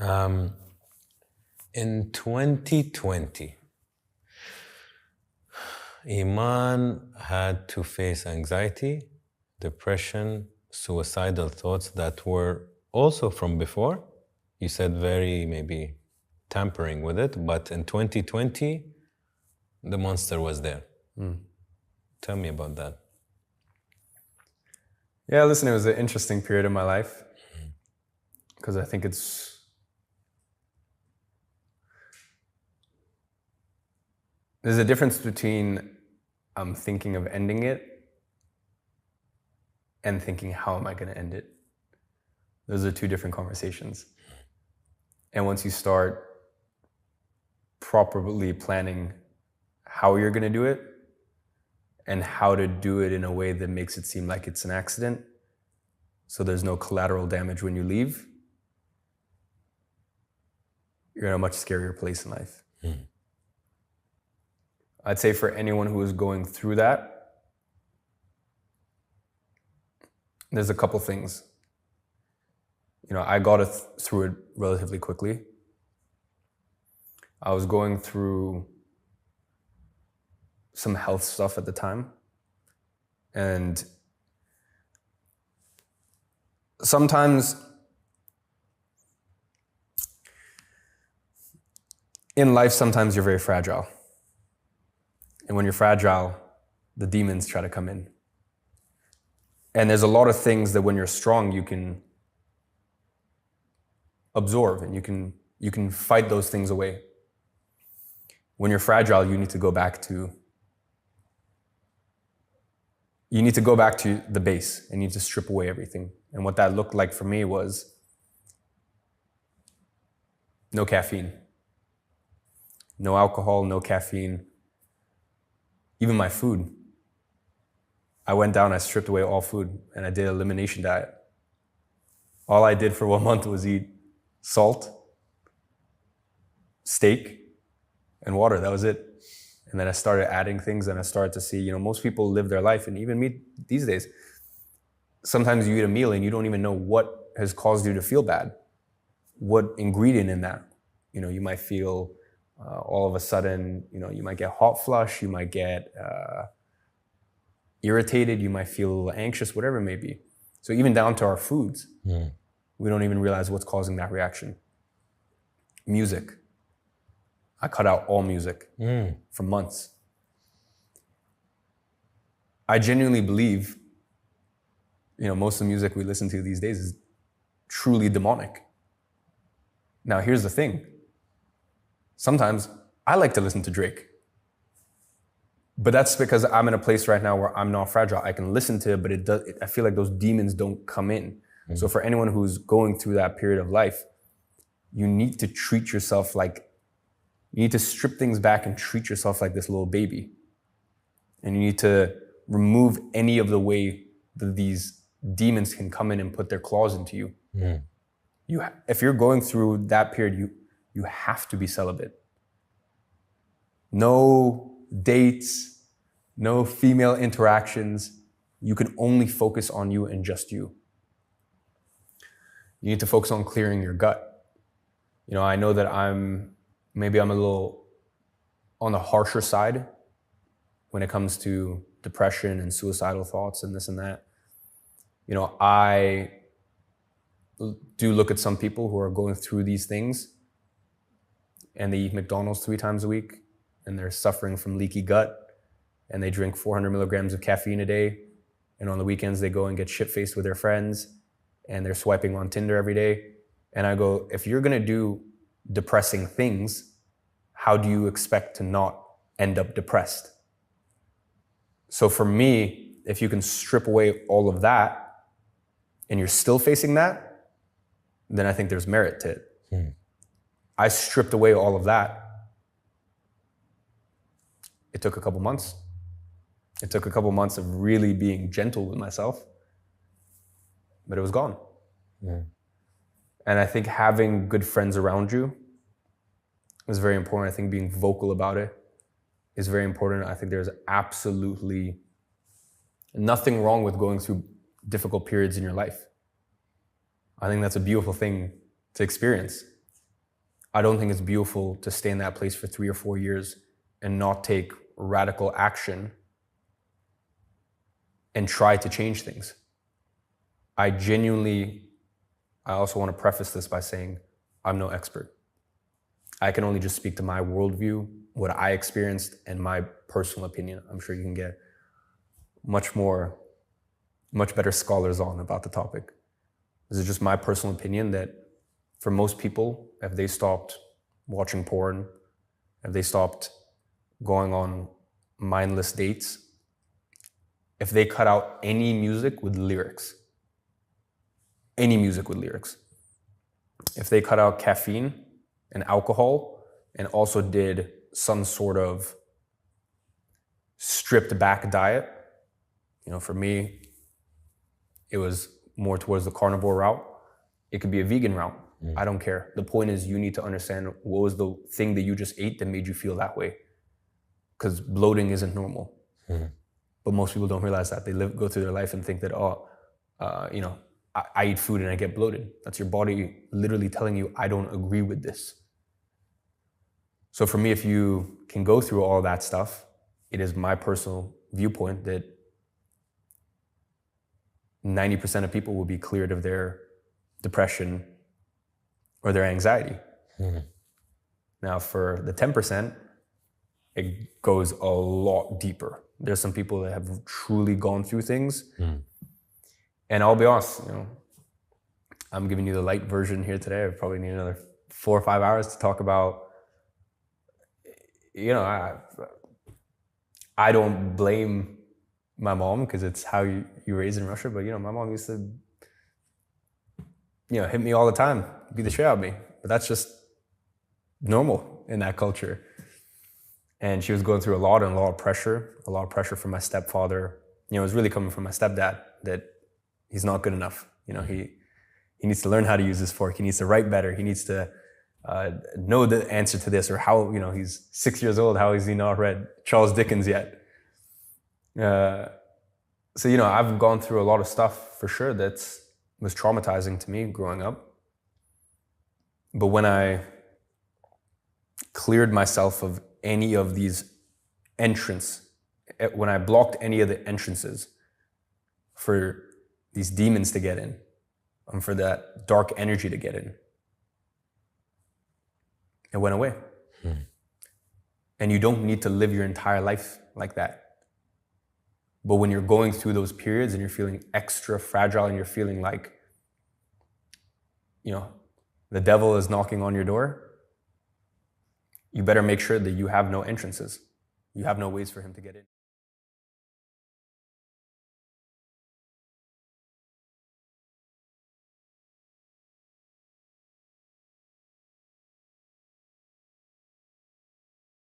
Um, in 2020, Iman had to face anxiety, depression, suicidal thoughts that were also from before. You said very maybe tampering with it, but in 2020, the monster was there. Tell me about that. Yeah, listen, it was an interesting period of my life because I think there's a difference between I'm thinking of ending it and thinking, how am I going to end it? Those are two different conversations. And once you start properly planning how you're going to do it and how to do it in a way that makes it seem like it's an accident, so there's no collateral damage when you leave, you're in a much scarier place in life. I'd say for anyone who is going through that, there's a couple things. I got through it relatively quickly. I was going through some health stuff at the time. And sometimes in life, sometimes you're very fragile. And when you're fragile, the demons try to come in. And there's a lot of things that when you're strong, you can absorb and you can fight those things away. When you're fragile, you need to go back to the base and you need to strip away everything. And what that looked like for me was no caffeine, no alcohol, no caffeine, even my food. I went down, I stripped away all food and I did an elimination diet. All I did for 1 month was eat salt, steak, and water. That was it. And then I started adding things and I started to see, most people live their life, and even me these days, sometimes you eat a meal and you don't even know what has caused you to feel bad. What ingredient in that? You might feel all of a sudden, you might get hot flush, you might get irritated, you might feel a little anxious, whatever it may be. So even down to our foods, we don't even realize what's causing that reaction. Music. I cut out all music for months. I genuinely believe, most of the music we listen to these days is truly demonic. Now, here's the thing. Sometimes I like to listen to Drake. But that's because I'm in a place right now where I'm not fragile. I can listen to it, but I feel like those demons don't come in. So for anyone who's going through that period of life, you need to treat yourself you need to strip things back and treat yourself like this little baby. And you need to remove any of the way that these demons can come in and put their claws into you. If you're going through that period, you have to be celibate. No dates, no female interactions. You can only focus on you and just you. You need to focus on clearing your gut. I know that I'm a little on the harsher side when it comes to depression and suicidal thoughts and this and that. I do look at some people who are going through these things and they eat McDonald's 3 times a week and they're suffering from leaky gut and they drink 400 milligrams of caffeine a day. And on the weekends, they go and get shit-faced with their friends and they're swiping on Tinder every day. And I go, if you're going to do depressing things, how do you expect to not end up depressed? So for me, if you can strip away all of that and you're still facing that, then I think there's merit to it. I stripped away all of that. It took a couple months. It took a couple months of really being gentle with myself, but it was gone. And I think having good friends around you is very important. I think being vocal about it is very important. I think there's absolutely nothing wrong with going through difficult periods in your life. I think that's a beautiful thing to experience. I don't think it's beautiful to stay in that place for 3 or 4 years and not take radical action and try to change things. I also want to preface this by saying I'm no expert. I can only just speak to my worldview, what I experienced, and my personal opinion. I'm sure you can get much better scholars on about the topic. This is just my personal opinion that for most people, if they stopped watching porn, if they stopped going on mindless dates, if they cut out any music with lyrics, if they cut out caffeine and alcohol and also did some sort of stripped back diet, for me, it was more towards the carnivore route. It could be a vegan route. I don't care. The point is you need to understand what was the thing that you just ate that made you feel that way. Because bloating isn't normal. But most people don't realize that. They go through their life and think that, I eat food and I get bloated. That's your body literally telling you, I don't agree with this. So for me, if you can go through all that stuff, it is my personal viewpoint that 90% of people will be cleared of their depression or their anxiety. Now for the 10%, it goes a lot deeper. There's some people that have truly gone through things. And I'll be honest, I'm giving you the light version here today. I probably need another 4 or 5 hours to talk about, I don't blame my mom because it's how you raised in Russia. But, my mom used to, hit me all the time, beat the shit out of me. But that's just normal in that culture. And she was going through a lot of pressure from my stepfather. It was really coming from my stepdad that he's not good enough. He needs to learn how to use his fork. He needs to write better. He needs to know the answer to this, or how, he's 6 years old. How has he not read Charles Dickens yet? So, I've gone through a lot of stuff for sure that was traumatizing to me growing up. But when I cleared myself of any of these when I blocked any of the entrances for these demons to get in, and for that dark energy to get in, it went away. And you don't need to live your entire life like that. But when you're going through those periods and you're feeling extra fragile and you're feeling like, the devil is knocking on your door, you better make sure that you have no entrances. You have no ways for him to get in.